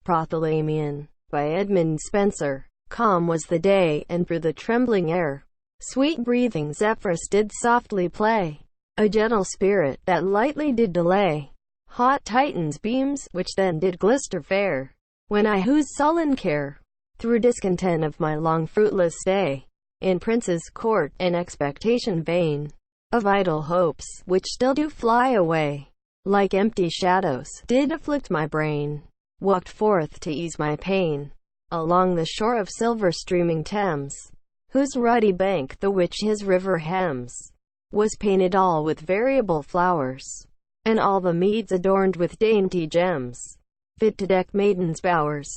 Prothalamion, by Edmund Spenser. Calm was the day, and through the trembling air, sweet-breathing Zephyrus did softly play, a gentle spirit, that lightly did delay hot Titan's beams, which then did glister fair, when I whose sullen care, through discontent of my long fruitless stay, in prince's court, and expectation vain, of idle hopes, which still do fly away, like empty shadows, did afflict my brain, walked forth to ease my pain, along the shore of silver-streaming Thames, whose ruddy bank, the which his river hems, was painted all with variable flowers, and all the meads adorned with dainty gems, fit to deck maidens' bowers,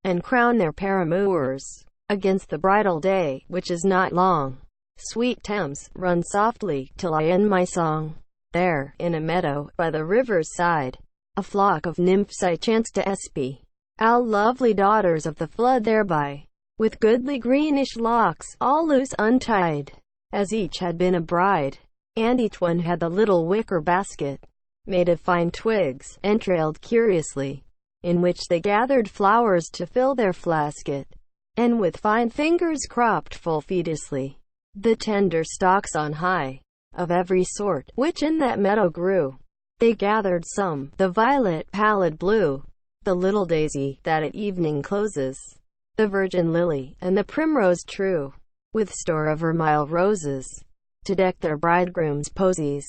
and crown their paramours, against the bridal day, which is not long. Sweet Thames, run softly, till I end my song. There, in a meadow, by the river's side, a flock of nymphs I chanced to espy, all lovely daughters of the flood thereby, with goodly greenish locks, all loose untied, as each had been a bride, and each one had the little wicker basket, made of fine twigs, entrailed curiously, in which they gathered flowers to fill their flasket, and with fine fingers cropped full fetusly the tender stalks on high, of every sort, which in that meadow grew. They gathered some, the violet, pallid blue, the little daisy, that at evening closes, the virgin lily, and the primrose true, with store of ermine roses, to deck their bridegroom's posies,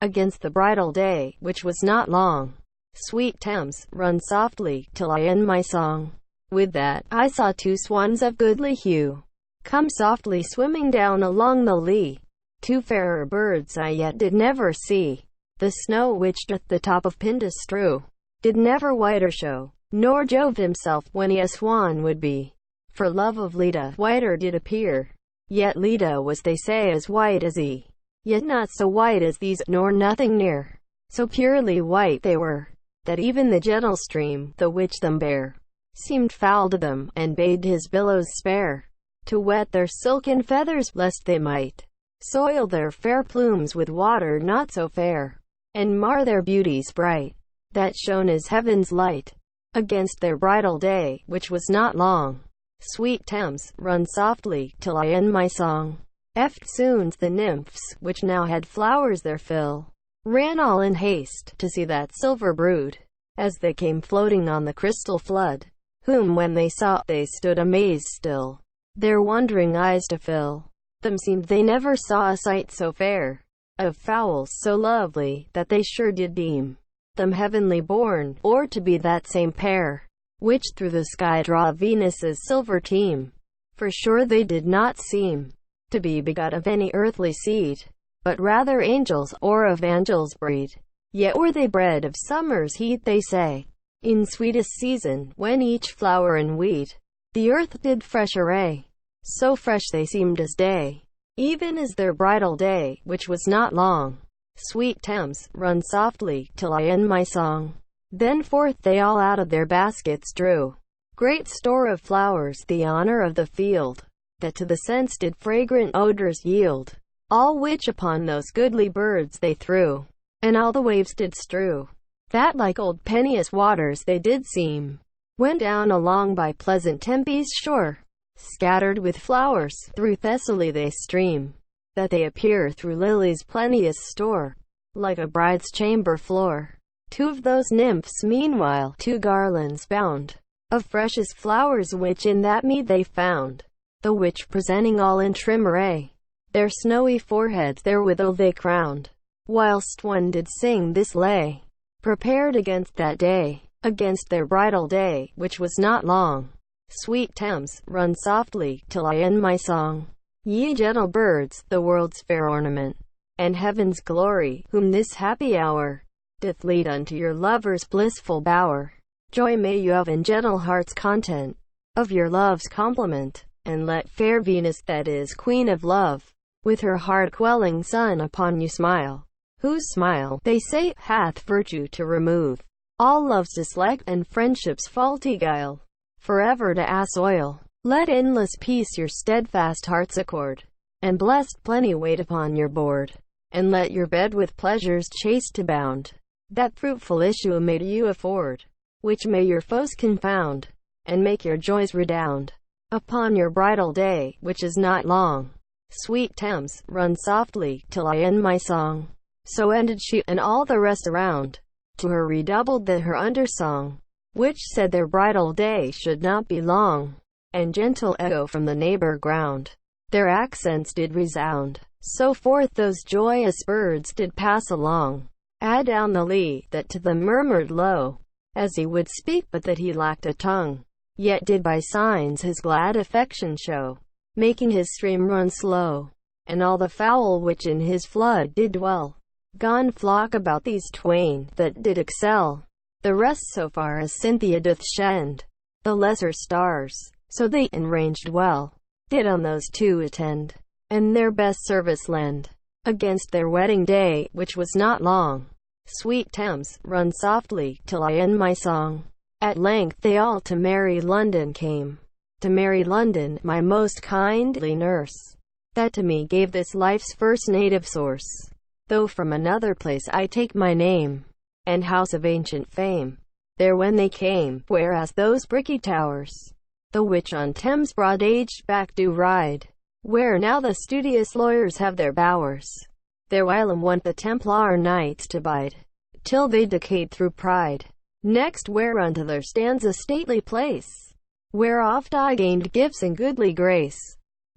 against the bridal day, which was not long. Sweet Thames, run softly, till I end my song. With that, I saw two swans of goodly hue, come softly swimming down along the lea. Two fairer birds I yet did never see. The snow which doth the top of Pindus strew, did never whiter show, nor Jove himself, when he a swan would be, for love of Leda, whiter did appear. Yet Leda was, they say, as white as he, yet not so white as these, nor nothing near. So purely white they were, that even the gentle stream, the which them bare, seemed foul to them, and bade his billows spare, to wet their silken feathers, lest they might soil their fair plumes with water not so fair, and mar their beauties bright, that shone as heaven's light, against their bridal day, which was not long. Sweet Thames, run softly, till I end my song. Eftsoons the nymphs, which now had flowers their fill, ran all in haste, to see that silver brood, as they came floating on the crystal flood, whom when they saw, they stood amazed still, their wondering eyes to fill. Them seemed they never saw a sight so fair, of fowls so lovely, that they sure did deem them heavenly born, or to be that same pair, which through the sky draw Venus's silver team. For sure they did not seem to be begot of any earthly seed, but rather angels, or of angels' breed. Yet were they bred of summer's heat, they say, in sweetest season, when each flower and weed the earth did fresh array. So fresh they seemed as day, even as their bridal day, which was not long. Sweet Thames, run softly, till I end my song. Then forth they all out of their baskets drew great store of flowers, the honor of the field, that to the sense did fragrant odors yield, all which upon those goodly birds they threw, and all the waves did strew, that like old Peneus waters they did seem, went down along by pleasant Tempe's shore, scattered with flowers, through Thessaly they stream, that they appear through lilies' plenteous store, like a bride's chamber floor. Two of those nymphs meanwhile, two garlands bound, of freshest flowers which in that mead they found, the which presenting all in trim array, their snowy foreheads therewithal they crowned, whilst one did sing this lay, prepared against that day, against their bridal day, which was not long. Sweet Thames, run softly, till I end my song. Ye gentle birds, the world's fair ornament, and heaven's glory, whom this happy hour doth lead unto your lover's blissful bower, joy may you have, and gentle heart's content of your love's compliment, and let fair Venus, that is queen of love, with her heart-quelling sun upon you smile, whose smile, they say, hath virtue to remove all love's dislike, and friendship's faulty guile, forever to assoil. Let endless peace your steadfast hearts accord, and blessed plenty wait upon your board, and let your bed with pleasures chaste abound, that fruitful issue may to you afford. which may your foes confound, and make your joys redound. Upon your bridal day, which is not long, sweet Thames, run softly, till I end my song. So ended she, and all the rest around, to her redoubled her undersong, which said their bridal day should not be long. And gentle echo from the neighbor ground, their accents did resound. So forth those joyous birds did pass along, adown the lea, that to them murmured low, as he would speak, but that he lacked a tongue, yet did by signs his glad affection show, making his stream run slow. And all the fowl which in his flood did dwell, gone flock about these twain, that did excel the rest so far as Cynthia doth shend the lesser stars. So they, in ranged well, did on those two attend, and their best service lend, against their wedding day, which was not long. Sweet Thames, run softly, till I end my song. At length they all to merry London came, to merry London, my most kindly nurse, that to me gave this life's first native source, though from another place I take my name, and house of ancient fame. There when they came, whereas those bricky towers, the which on Thames' broad aged back do ride, where now the studious lawyers have their bowers, there whilom wont the Templar knights to bide, till they decayed through pride. Next whereunto there stands a stately place, where oft I gained gifts and goodly grace,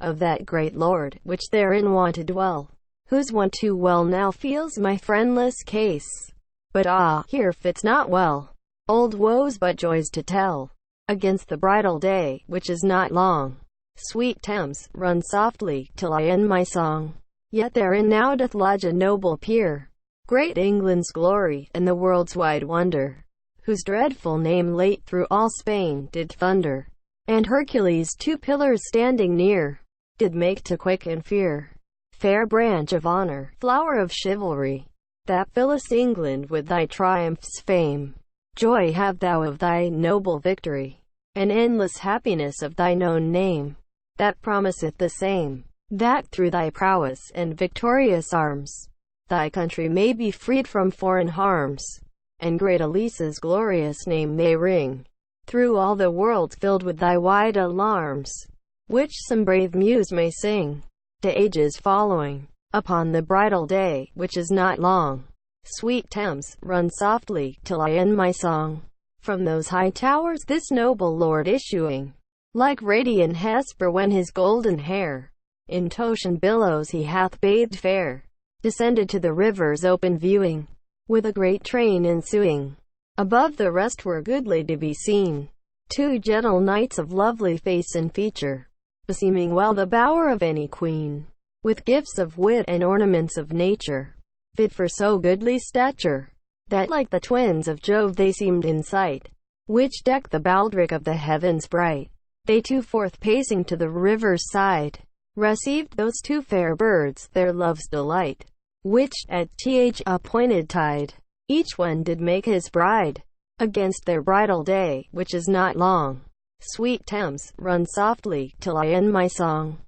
of that great lord, which therein wont to dwell, whose one too well now feels my friendless case. But ah, here fits not well old woes but joys to tell, against the bridal day, which is not long. Sweet Thames, run softly, till I end my song. Yet therein now doth lodge a noble peer, great England's glory, and the world's wide wonder, whose dreadful name late through all Spain did thunder, and Hercules, two pillars standing near, did make to quake and fear. Fair branch of honor, flower of chivalry, that fillest England with thy triumphs' fame, joy have thou of thy noble victory, and endless happiness of thine own name, that promiseth the same, that through thy prowess and victorious arms, thy country may be freed from foreign harms, and great Elisa's glorious name may ring through all the world, filled with thy wide alarms, which some brave muse may sing to ages following, upon the bridal day, which is not long. Sweet Thames, run softly, till I end my song. From those high towers this noble lord issuing, like radiant Hesper when his golden hair in Toshan billows he hath bathed fair, descended to the river's open viewing, with a great train ensuing. Above the rest were goodly to be seen two gentle knights of lovely face and feature, beseeming well the bower of any queen, with gifts of wit and ornaments of nature, fit for so goodly stature, that like the twins of Jove they seemed in sight, which decked the baldric of the heavens bright. They two forth pacing to the river's side, received those two fair birds their love's delight, which, at th appointed tide, each one did make his bride, against their bridal day, which is not long. Sweet Thames, run softly, till I end my song.